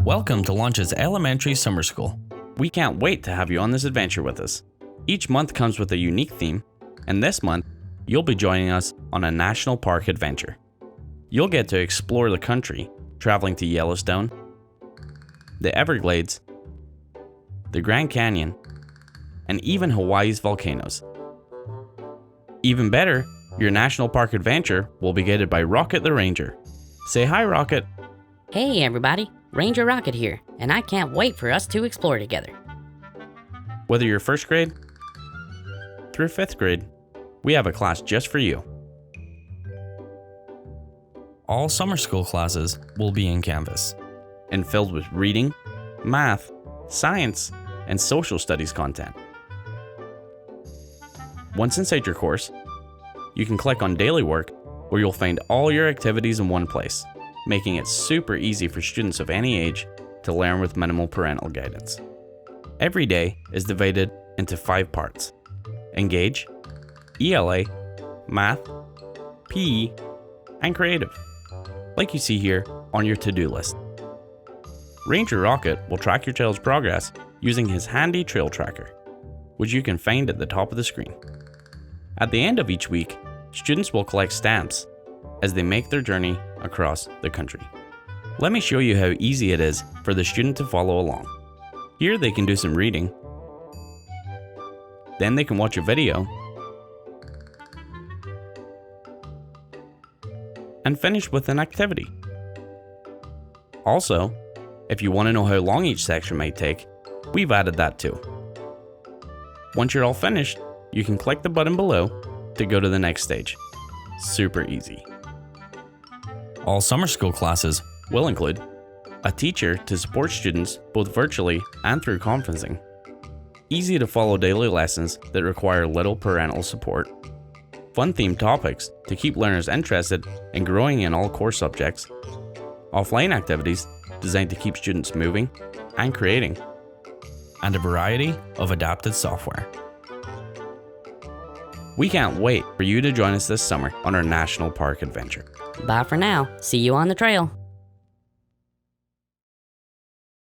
Welcome to Launch's Elementary Summer School. We can't wait to have you on this adventure with us. Each month comes with a unique theme, and this month, you'll be joining us on a national park adventure. You'll get to explore the country, traveling to Yellowstone, the Everglades, the Grand Canyon, and even Hawaii's volcanoes. Even better, your national park adventure will be guided by Rocket the Ranger. Say hi, Rocket. Hey everybody, Ranger Rocket here, and I can't wait for us to explore together. Whether you're first grade through fifth grade, we have a class just for you. All summer school classes will be in Canvas and filled with reading, math, science, and social studies content. Once inside your course, you can click on Daily Work, where you'll find all your activities in one place, making it super easy for students of any age to learn with minimal parental guidance. Every day is divided into 5 parts: Engage, ELA, Math, PE, and Creative, like you see here on your to-do list. Ranger Rocket will track your child's progress using his handy trail tracker, which you can find at the top of the screen. At the end of each week, students will collect stamps as they make their journey across the country. Let me show you how easy it is for the student to follow along. Here they can do some reading, then they can watch a video, and finish with an activity. Also, if you want to know how long each section might take, we've added that too. Once you're all finished, you can click the button below to go to the next stage. Super easy. All summer school classes will include a teacher to support students both virtually and through conferencing, easy to follow daily lessons that require little parental support, fun themed topics to keep learners interested and growing in all core subjects, offline activities designed to keep students moving and creating, and a variety of adapted software. We can't wait for you to join us this summer on our national park adventure. Bye for now, see you on the trail.